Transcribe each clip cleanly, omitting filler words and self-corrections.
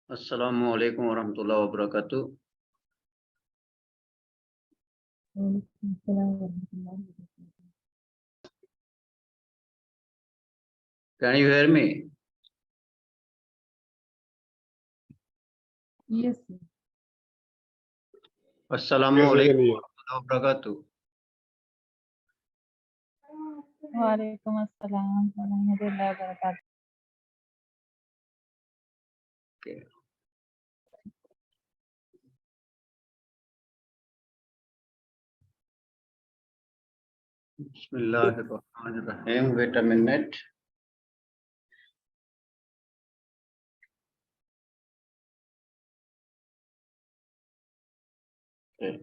Assalamu alaikum warahmatullahi wabarakatuh. Can you hear me? Yes. Assalamu alaikum warahmatullahi wabarakatuh. Walaikum assalam warahmatullahi wabarakatuh. Okay. Bismillahirrahmanirrahim. Wait a minute. Okay.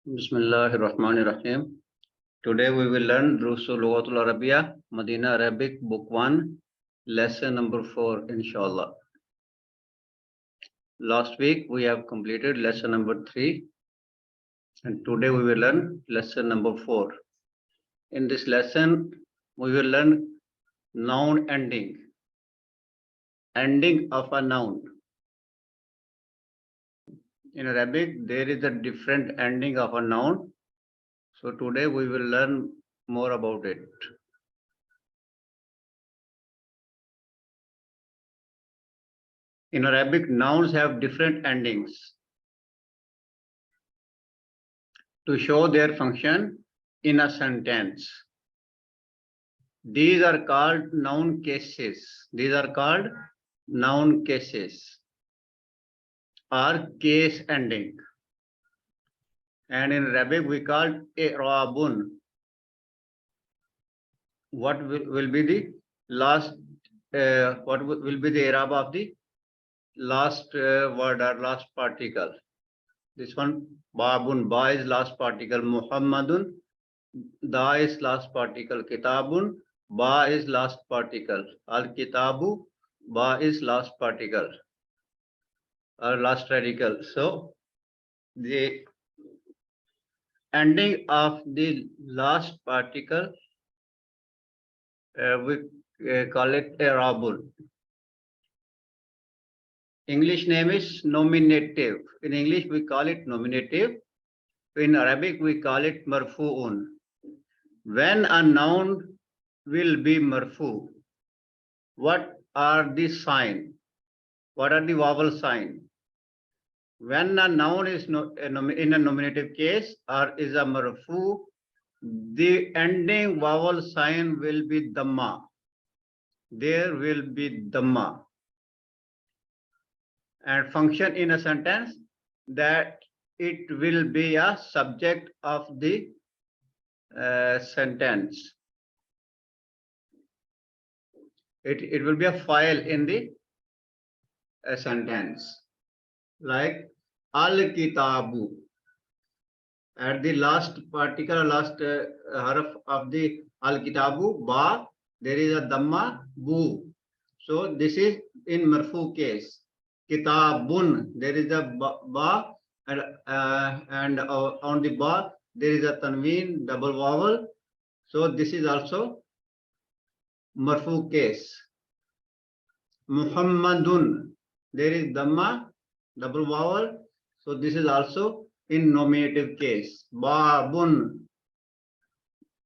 Bismillahirrahmanirrahim. Today we will learn Durusul Lughatul Arabiya, Madinah Arabic, Book 1, Lesson number 4, inshallah. Last week we have completed lesson number 3, and today we will learn lesson number 4. In this lesson, we will learn noun ending of a noun. In Arabic, there is a different ending of a noun. So today we will learn more about it. In Arabic, nouns have different endings to show their function in a sentence. These are called noun cases. These are called noun cases or case ending. And in Arabic, we call i'rabun. What will be the last, what will be the i'rab of the last word or last particle? This one, babun, ba is last particle, Muhammadun, da is last particle, kitabun, ba is last particle, al-kitabu, ba is last particle or last radical. So the ending of the last particle, we call it i'rabun. English name is nominative. In English, we call it nominative. In Arabic, we call it marfu'un. When a noun will be marfu, what are the sign? What are the vowel sign? When a noun is in a nominative case or is a marfu, the ending vowel sign will be dhamma. There will be dhamma. And function in a sentence that it will be a subject of the sentence. It will be a file in the sentence. Like al-kitabu. At the last particle, last harf of the al-kitabu, ba, there is a dhamma, bu. So this is in marfu case. Kitabun, there is a ba, and on the ba, there is a tanween, double vowel. So this is also marfu case. Muhammadun, there is dhamma, double vowel. So this is also in nominative case. Babun,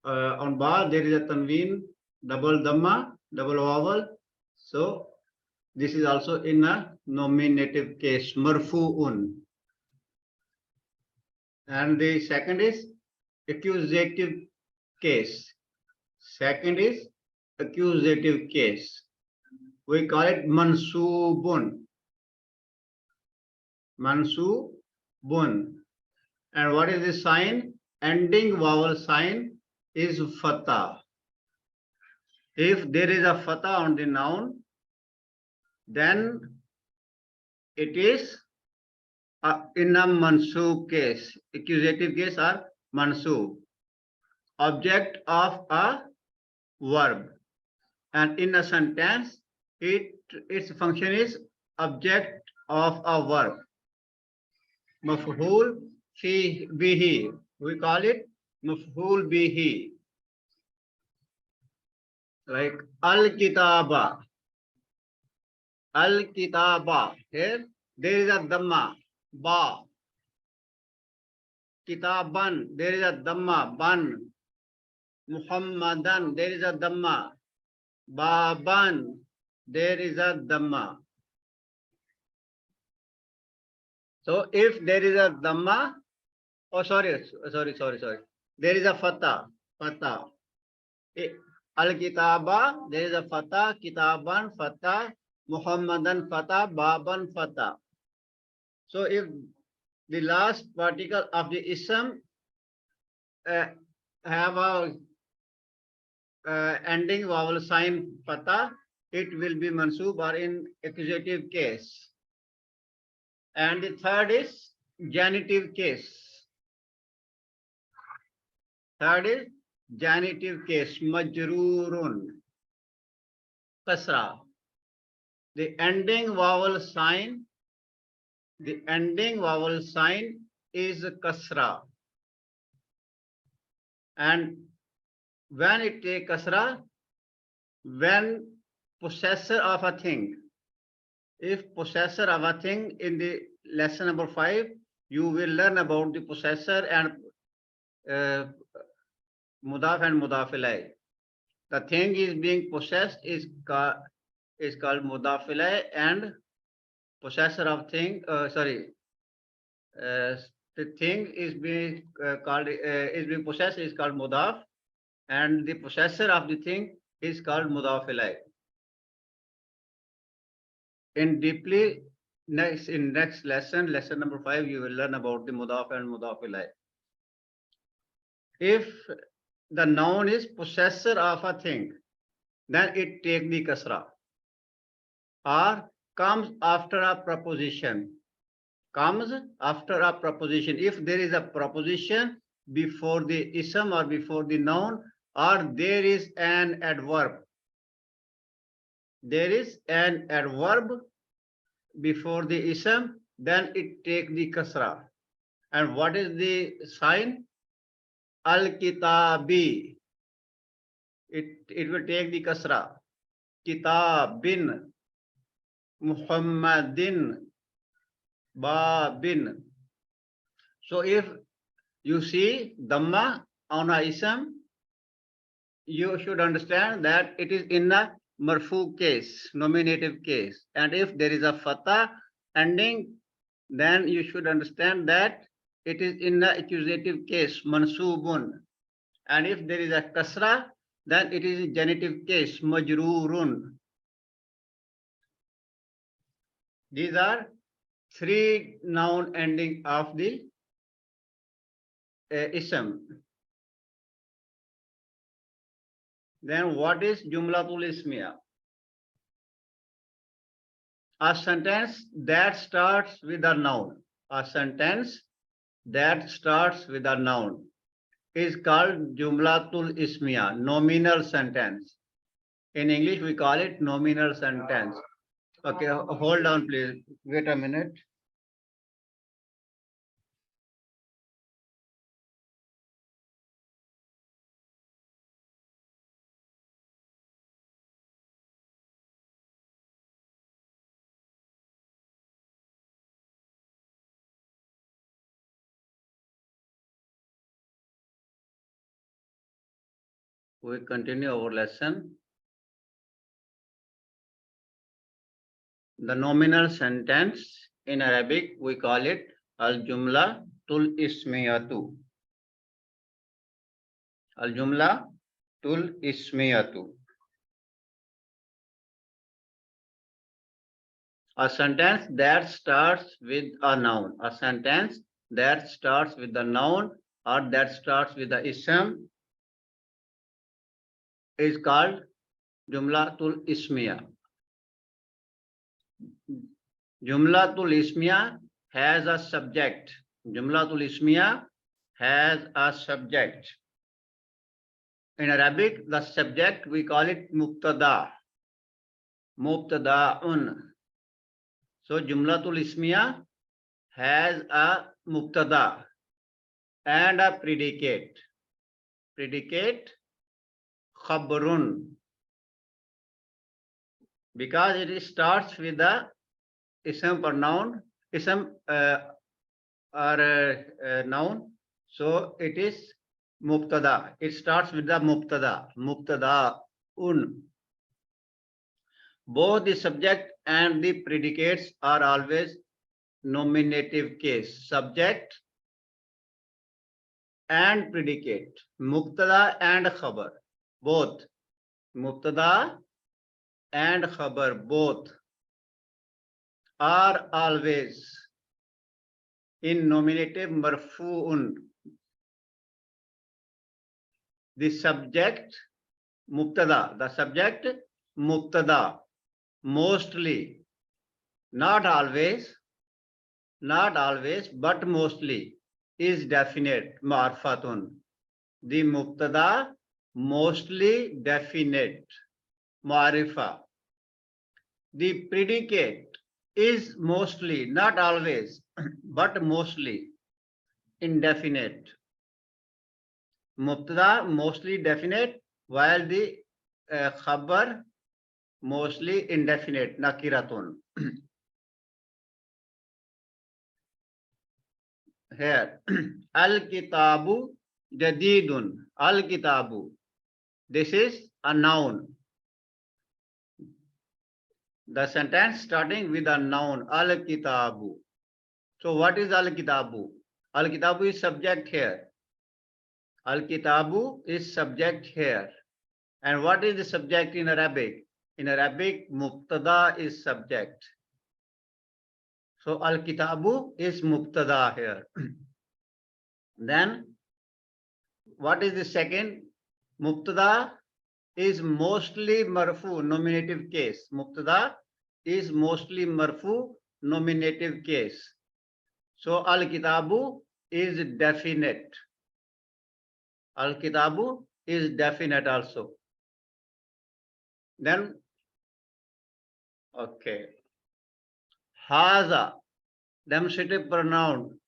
on ba, there is a tanween, double dhamma, double vowel. So this is also in a nominative case, marfu'un. And the second is accusative case. Second is accusative case. We call it mansubun. Mansubun. And what is the sign? Ending vowel sign is fatha. If there is a fatha on the noun, then it is in a mansoob case, accusative case or mansoob, object of a verb. And in a sentence, its function is object of a verb. Maf'ul bihi. We call it maf'ul bihi. Like al-kitaba. Al-kitaba. Here, there is a dhamma. Ba. Kitaban. There is a dhamma. Ban. Muhammadan. There is a dhamma. Baban. There is a dhamma. So if there is a dhamma, oh sorry. There is a fatha. Al-kitaba, there is a fatha, kitaban, fatha, Muhammadan, fatha, baban, fatha. So if the last particle of the ism have a ending vowel sign fatha, it will be mansoob or in accusative case. And the third is genitive case. Third is genitive case, majrurun, kasra. The ending vowel sign is kasra. And when it takes kasra, when possessor of a thing, if possessor of a thing in the lesson number 5, you will learn about the possessor and mudaf and mudaf ilayh. The thing is being possessed is called mudaf ilayh, and possessor of thing, the thing is being possessed is called mudaf, and the possessor of the thing is called mudaf ilayh. In next lesson number 5, you will learn about the mudaf and mudaf ilayh. If the noun is possessor of a thing, then it takes the kasra or comes after a preposition. If there is a preposition before the ism or before the noun, or there is an adverb. Before the ism, then it takes the kasra. And what is the sign? Al-kitabi. It will take the kasra. Kitabin. Muhammadin. Babin. So if you see dhamma on a ism, you should understand that it is in a marfu case, nominative case. And if there is a fatha ending, then you should understand that it is in the accusative case, mansubun. And if there is a kasra, then it is a genitive case, majrurun. These are 3 noun ending of the ism. Then what is jumlatul ismiya? A sentence that starts with a noun. A sentence that starts with a noun is called jumlatul ismiya, nominal sentence. In English, we call it nominal sentence. Okay, hold on, please. Wait a minute. We continue our lesson. The nominal sentence in Arabic, we call it al-jumla tul ismiyatu. Al-jumla tul ismiyatu. A sentence that starts with a noun. A sentence that starts with the noun or that starts with the ism is called Jumlatul Ismiya. Jumlatul Ismiya has a subject. Jumlatul Ismiya has a subject. In Arabic, the subject we call it Mubtada. Mubtada'un. So Jumlatul Ismiya has a Mubtada and a predicate. Predicate Khabarun. Because it starts with the ism pronoun, ism or noun. So it is Mubtada. It starts with the Mubtada. Mubtada'un. Both the subject and the predicates are always nominative case. Subject and predicate. Mubtada and khabar. Both. Mubtada and khabar. Both are always in nominative marfu'un. The subject Mubtada. The subject Mubtada. Mostly, not always, but mostly is definite, marfatun. The Mubtada mostly definite, marifa. The predicate is mostly, not always, but mostly indefinite. Mubtada mostly definite, while the khabar mostly indefinite, nakiratun. Here, al-kitabu jadidun. Al-kitabu. This is a noun. The sentence starting with a noun, al-kitabu. So what is al-kitabu? Al-kitabu is subject here. Al-kitabu is subject here. And what is the subject in Arabic? In Arabic, mubtada is subject. So al-kitabu is mubtada here. Then what is the second? Mubtada is mostly marfu, nominative case. Mubtada is mostly marfu, nominative case. So al-kitabu is definite. Al-kitabu is definite also. Then, okay. Haza, demonstrative pronoun.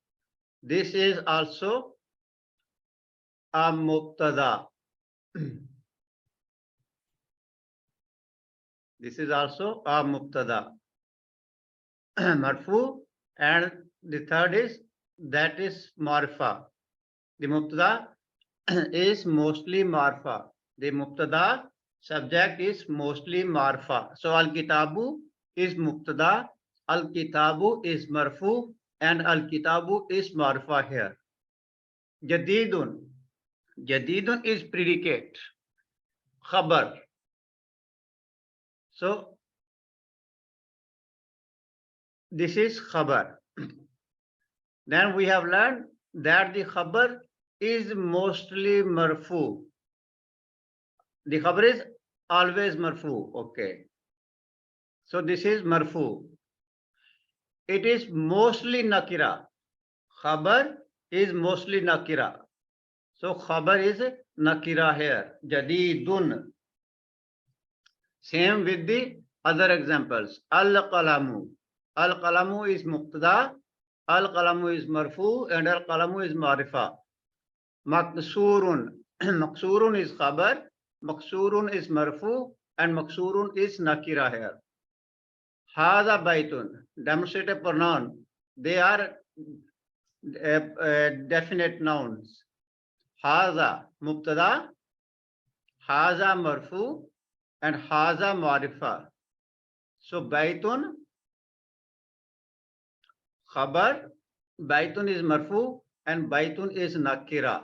This is also a mubtada. This is also a mubtada. Marfu, and the third is that is marfa. The mubtada is mostly marfa. The mubtada subject is mostly marfa. So al-kitabu is mubtada, al-kitabu is marfu, and al-kitabu is marfa here. Jadidun. Jadidun is predicate. Khabar. So this is khabar. Then we have learned that the khabar is mostly marfu. The khabar is always marfu. Okay. So this is marfu. It is mostly nakira. Khabar is mostly nakira. So khabar is nakira here. Jadidun. Same with the other examples. Al-qalamu. Al-qalamu is mubtada. Al-qalamu is marfu, and al-qalamu is marifa. Maqsurun. Maqsurun is khabar. Maqsurun is marfu, and maqsurun is nakira here. Hadha baitun. Demonstrative pronoun. They are definite nouns. Hadha mubtada. Hadha marfu, and hadha marifa. So baitun khabar, baitun is marfu, and baitun is nakira.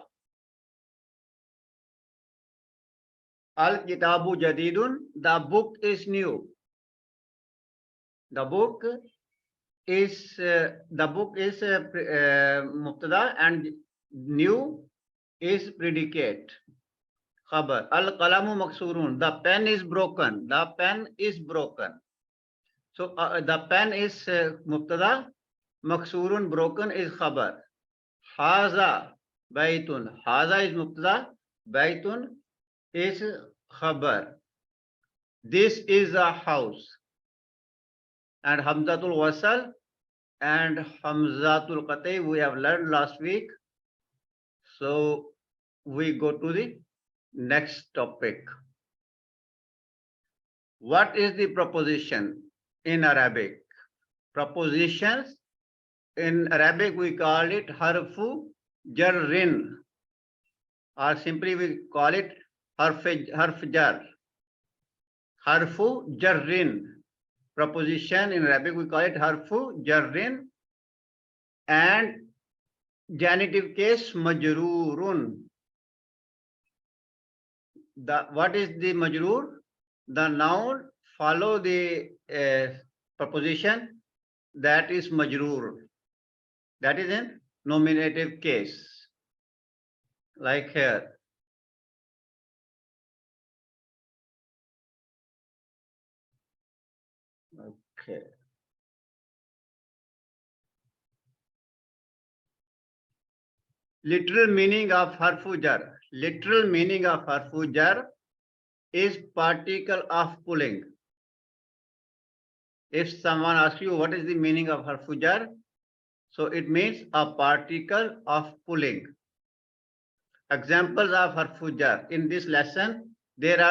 Al-kitabu jadidun, the book is new. The book is mubtada, and new is predicate. Khabar. Al-qalamu maksurun. The pen is broken. The pen is broken. So the pen is mubtada. Maksurun, broken, is khabar. Haza baitun. Haza is mubtada. Baitun is khabar. This is a house. And Hamzatul Wasal and Hamzatul Qat'i we have learned last week. So we go to the next topic. What is the proposition in Arabic? Propositions in Arabic we call it harfu jarrin, or simply we call it harf jar. Harfu jarrin. Proposition in Arabic we call it harfu jarrin, and genitive case majrurun. What is the majrur? The noun follow the proposition, that is majrur. That is in nominative case, like here. Okay. Literal meaning of harfu jar. Literal meaning of harfu jar is particle of pulling. If someone asks you what is the meaning of harfu jar, so it means a particle of pulling. Examples of harfu jar. In this lesson, there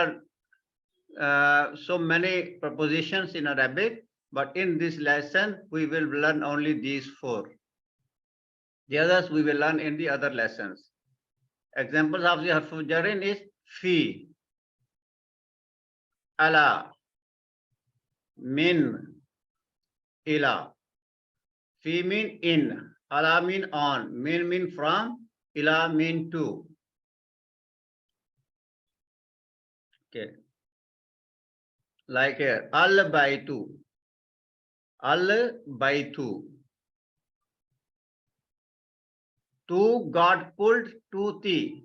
are so many prepositions in Arabic, but in this lesson, we will learn only these four. The others we will learn in the other lessons. Examples of the harfu jarin is fi, ala, min, ila. Fi mean in, ala mean on, min mean from, ila mean to. Okay. Like here, al baitu. Al baitu. To got pulled to the.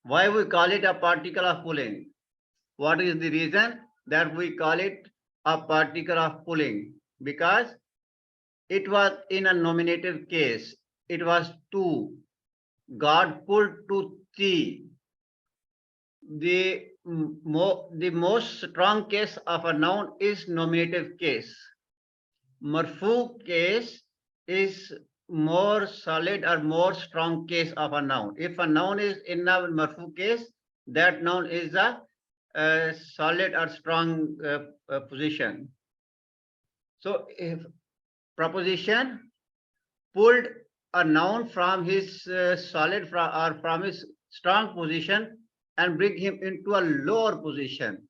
Why we call it a particle of pulling? What is the reason that we call it a particle of pulling? Because it was in a nominative case. It was to. God pulled to the. The most strong case of a noun is nominative case. Marfu case is more solid or more strong case of a noun. If a noun is in a marfu case, that noun is a solid or strong position. So if proposition pulled a noun from his solid or from his strong position and bring him into a lower position.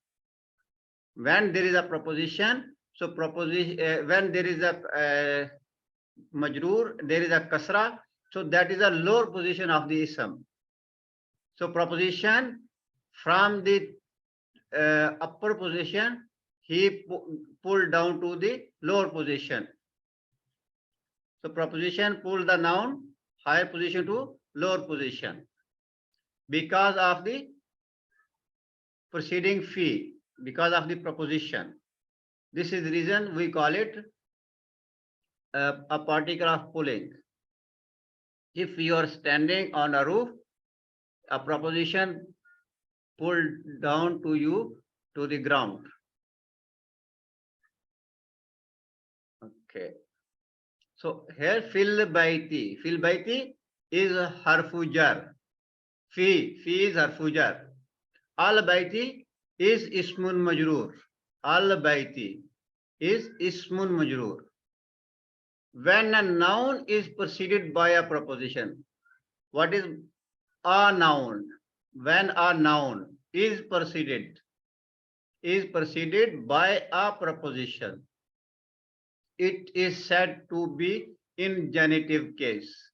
When there is a proposition, so when there is a majroor, there is a kasra, so that is a lower position of the ism. So proposition from the upper position, he pulled down to the lower position. So proposition pull the noun higher position to lower position because of the preceding fi, because of the proposition. This is the reason we call it a particle of pulling. If you are standing on a roof, a proposition pulled down to you to the ground. Okay. So here fil baiti. Fil baiti is harfu jar. Fi is harfu jar. Al baiti is ismun majroor. Al baiti is ismun majroor. When a noun is preceded by a proposition, what is a noun? When a noun is preceded by a proposition, it is said to be in genitive case.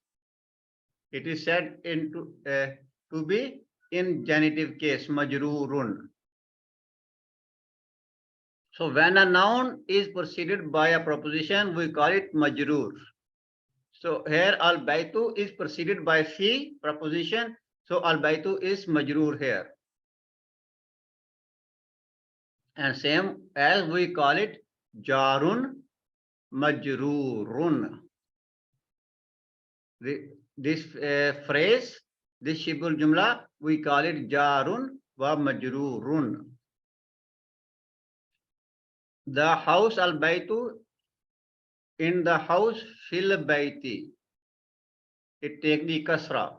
It is said to be in genitive case, majroorun. So when a noun is preceded by a proposition, we call it majroor. So here al baitu is preceded by fi proposition. So al baitu is majroor here. And same as we call it jarun majrurun. This phrase, this shibul jumla, we call it jarun wa majrurun. The house al baytu, in the house fil bayti. It take the kasra.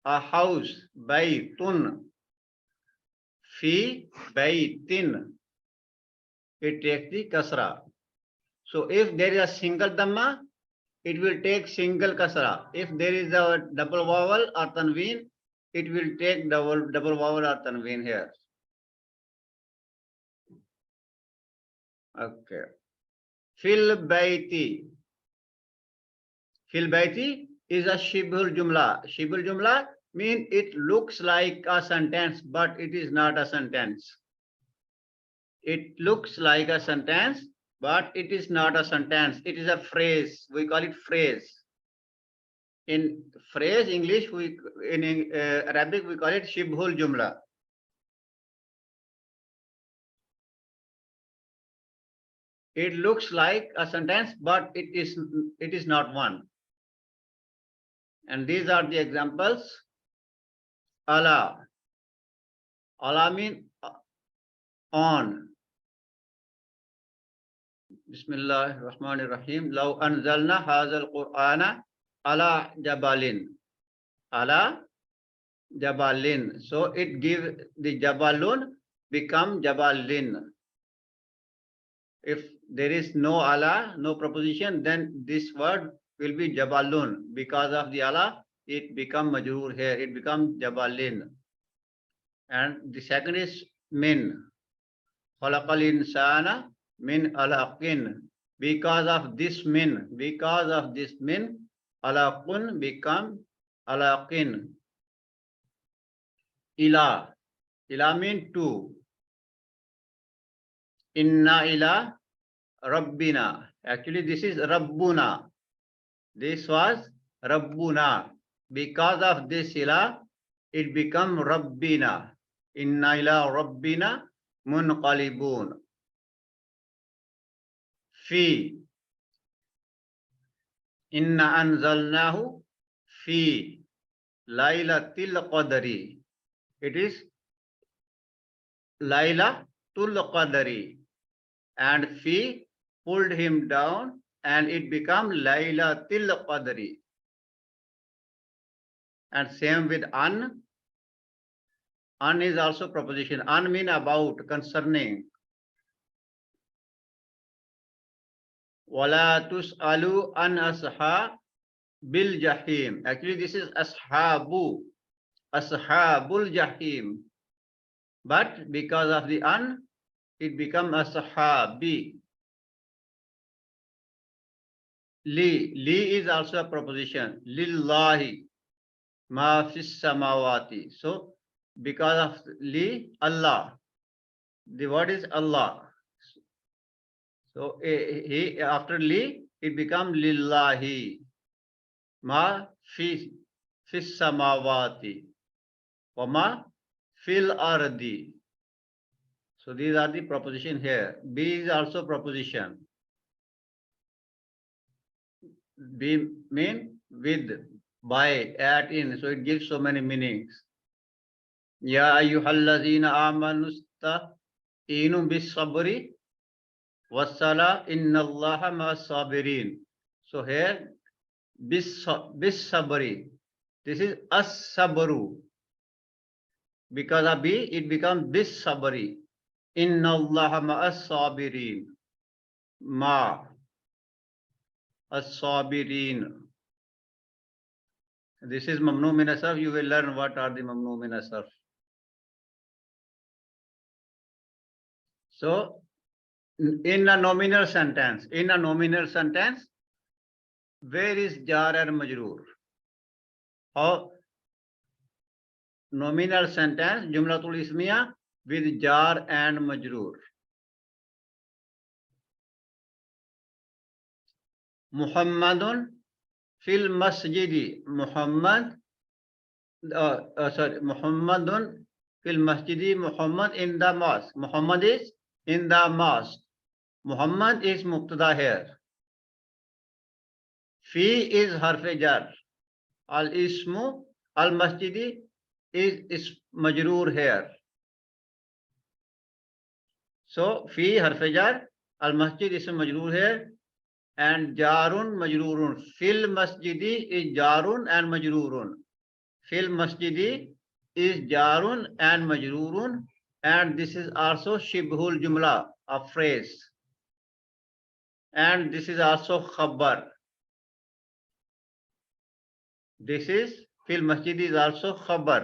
A house, baytun, fi baytin. It takes the kasra. So if there is a single dhamma, it will take single kasra. If there is a double vowel or tanween, it will take double vowel or tanween here. Okay. Fil bayti. Fil bayti is a shibhul jumla. Shibhul jumla means it looks like a sentence, but it is not a sentence. It looks like a sentence, but it is not a sentence. It is a phrase. We call it phrase. In phrase English, in Arabic we call it shibhul jumla. It looks like a sentence, but it is not one. And these are the examples. Allah. Allah means on. Bismillahir Rahmanir Rahim. Law anzalna hazal Qur'ana ala jabalin. Ala jabalin. So it gives the jabalun become jabalin. If there is no ala, no preposition, then this word will be jabalun. Because of the ala, it become majroor here. It becomes jabalin. And the second is min. Khalaqal insana min alaqin. Because of this min, alaqun become alaqin. Ila. Ila means two. Inna ila rabbina. Actually, this is rabbuna. This was rabbuna. Because of this ila, it become rabbina. Inna ila rabbina munqalibun. Fi. Inna anzalnahu fi laylatil qadri. It is laylatul qadri. And fi pulled him down and it become laylatil qadri. And same with an. An is also preposition. An mean about, concerning. Wala tus'alu an ashabil jahim. Actually, this is ashabul jahim. But because of the an, it becomes ashabi. Li is also a preposition. Lillahi ma fis samawati. So because of li, Allah. The word is Allah. So after li, it becomes lillahi ma fis samawati wa ma fil ardi. So these are the proposition here. B is also proposition. B mean with, by, at, in. So it gives so many meanings. Ya ayyuhallazina amanu sta'inu bis sabri wasala innallaha ma'as sabirin. So here bis sabri. This is as-sabru. Because of B, it becomes bis sabri. Innallaha ma'as sabirin. Ma as-sabirin. This is mamnu min as-sarf. You will learn what are the mamnu min as-sarf. So in a nominal sentence, where is jar and majroor? How nominal sentence, jumlatul ismiya with jar and majroor. Muhammadun fil masjidi. Muhammadun fil masjidi. Muhammad in the mosque. Muhammad is in the mosque. Muhammad is mubtada here. Fi is harfe jar. Al ismu al masjidi is majroor here. So fi harfe jar, al masjid is majroor here, and jarun majroorun. Fil masjidi is jarun and majroorun. Fil masjidi is jarun and majroorun, and this is also shibhul jumla, a phrase, and this is also khabar. This is fil masjidi is also khabar,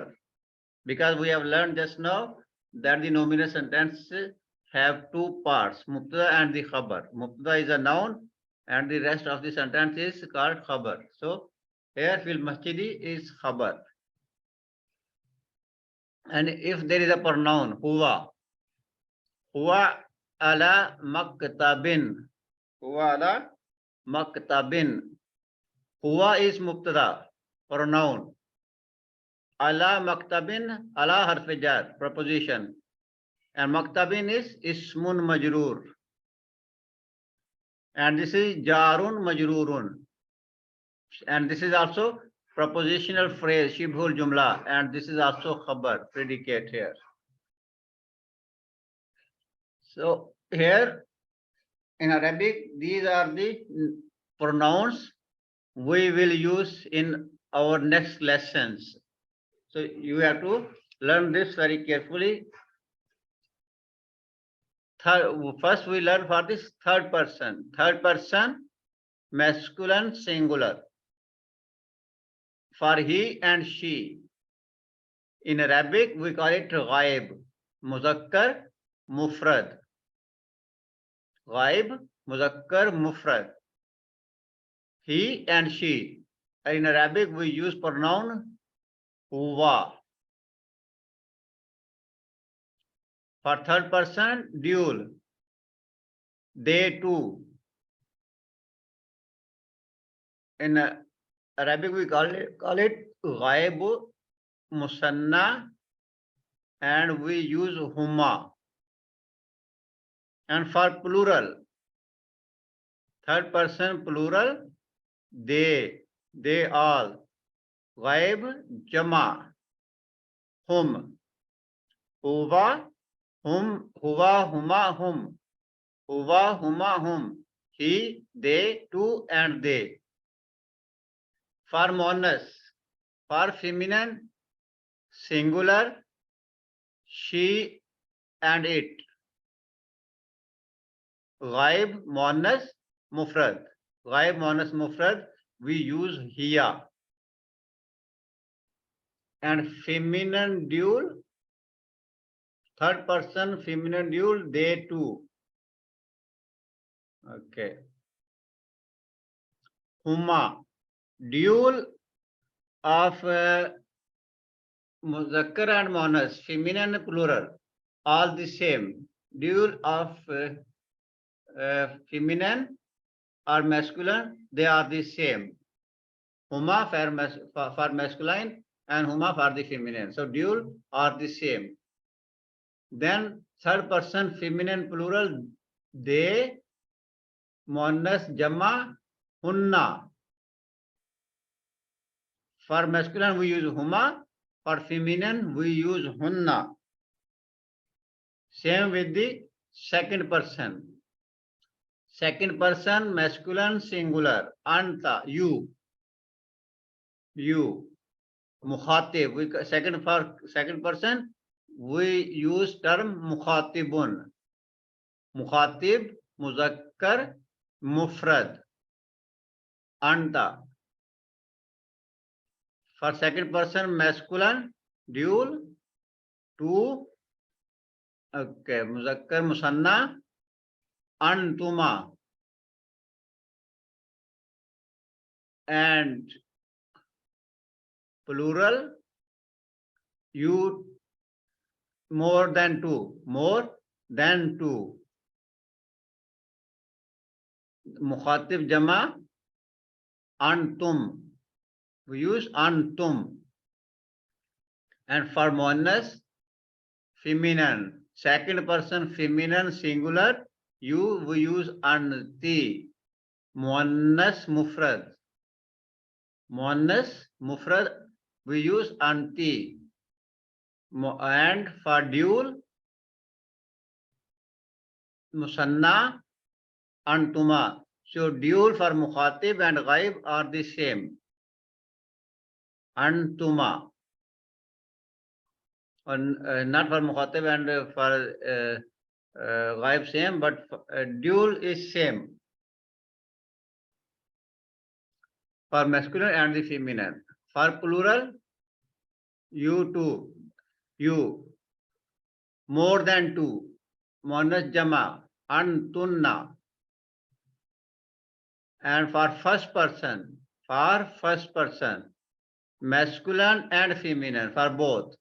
because we have learned just now that the nominal sentences have two parts, mubtada and the khabar. Mubtada is a noun and the rest of the sentence is called khabar. So here fil masjidi is khabar. And if there is a pronoun huwa ala maktabin, huwa ala maktabin, huwa is mubtada, pronoun. Ala maktabin, ala harf jar, preposition, and maktabin is ismun majroor, and this is jarun majroorun, and this is also prepositional phrase shibhul jumla, and this is also khabar, predicate here. So here in Arabic, these are the pronouns we will use in our next lessons. So you have to learn this very carefully. First we learn for this third person. Third person, masculine singular. For he and she. In Arabic, we call it ghaib, muzakkar, mufrad. Ghaib, muzakkar, mufrad. He and she. In Arabic, we use pronoun huwa. For third person, dual. They too. In Arabic, we call it ghaib, musanna, and we use huma. And for plural, third person plural, they all. Ghaib, jama, hum. Huwa, hum, huwa, huma, hum. Huwa, huma, hum. He, they, two, and they. For monas, for feminine, singular, she and it. Ghaib, monas, mufrad. Ghaib, monas, mufrad, we use hiya. And feminine dual, third person feminine dual, they too. Okay. Huma, dual of muzakkar and monas, feminine plural, all the same. Dual of feminine or masculine, they are the same. Huma for masculine and huma for the feminine. So dual are the same. Then third person feminine plural, they, monas jama, hunna. For masculine we use huma, for feminine we use hunna. Same with the second person. Second person masculine singular, anta, you. Mukhatib, for second person we use term mukhatibun. Mukhatib, muzakkar, mufrad, anta. For second person masculine, dual, two, okay, muzakkar, musanna, antuma. And plural, you, more than two. Mukhatib jama, antum. We use antum. And for muannas, feminine, Second person feminine singular, you, we use anti. Muannas mufrad. Muannas mufrad, we use anti. And for dual, musanna, antuma. So dual for mukhatib and ghaib are the same. Antuma. And, not for mukhatib and for ghaib same, but dual is same for masculine and the feminine. For plural, you two, you, more than two, muannas jama, antunna. And for first person, masculine and feminine, for both.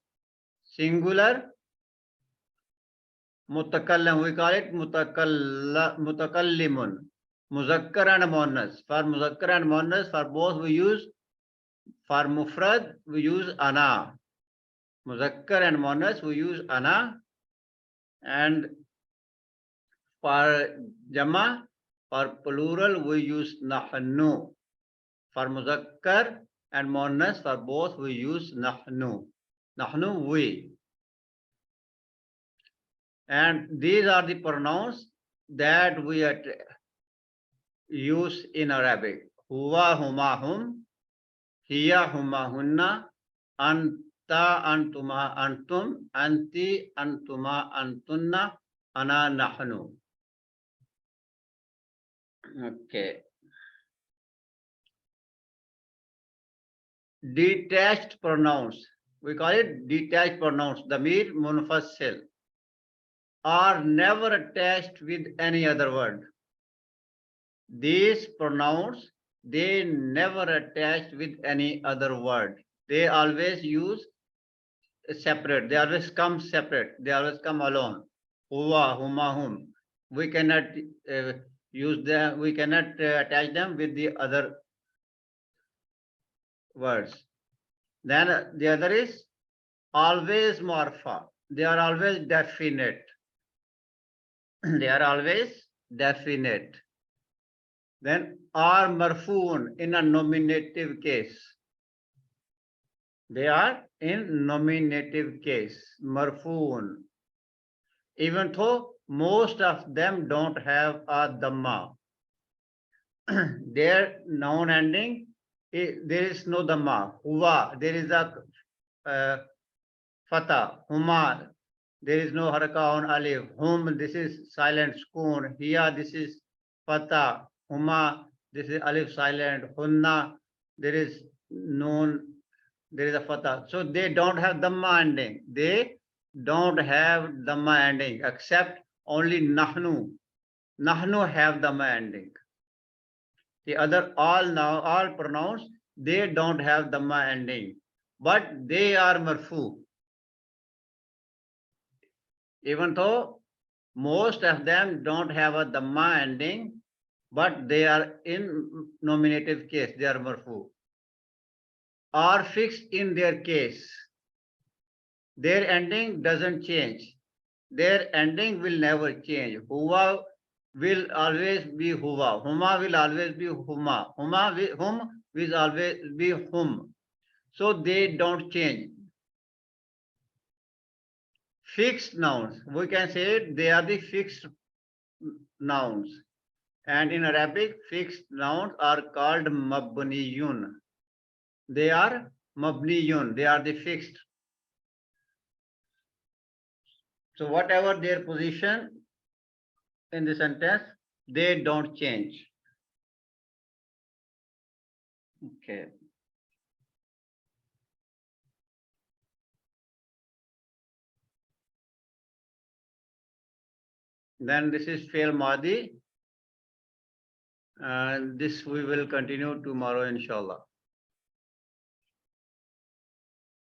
Singular, mutakallim, we call it mutakallimun. Muzakkar and muannas. For muzakkar and muannas, for both we use, for mufrad, we use ana. Muzakkar and muannas, we use ana. And for jama, for plural, we use nahnu. For muzakkar and muannas, for both we use nahnu. Nahnu, we. And these are the pronouns that we use in Arabic. Huwa, huma, hum, hiya, huma, hunna, anta, antuma, antum, anti, antuma, antunna, ana, nahnu. Okay. Detached pronouns. We call it detached pronouns. Damir munfassil are never attached with any other word. These pronouns, they never attached with any other word. They always use separate. They always come separate. They always come alone. Huwa, huma, hum. We cannot use them. We cannot attach them with the other words. Then the other is always morpha. They are always definite. They are always definite. Then are marfoon in a nominative case. They are in nominative case, marfoon. Even though most of them don't have a dhamma. Their noun ending, there is no dhamma. Huwa, there is a fatha. Huma, there is no haraka on alif. Hum, this is silent spoon. Hiya, this is fatha. Huma, this is alif silent. Hunna, there is noon, there is a fatha. So they don't have dhamma ending. They don't have dhamma ending except only nahnu. Nahnu have dhamma ending. The other all pronouns, they don't have dhamma ending, but they are marfu. Even though most of them don't have a dhamma ending, but they are in nominative case, they are marfu. Are fixed in their case. Their ending doesn't change. Their ending will never change. Huwa will always be huwa. Huma will always be huma. Hum will always be hum. So they don't change. Fixed nouns. We can say they are the fixed nouns. And in Arabic, fixed nouns are called mabniyun. They are mabniyun. They are the fixed. So whatever their position in the sentence, they don't change. Okay. Then this is fail madi. And this we will continue tomorrow, inshallah.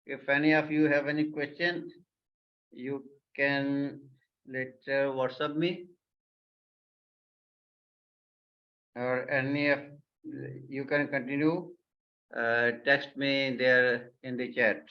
If any of you have any question, you can later WhatsApp me, or any of you can continue text me there in the chat.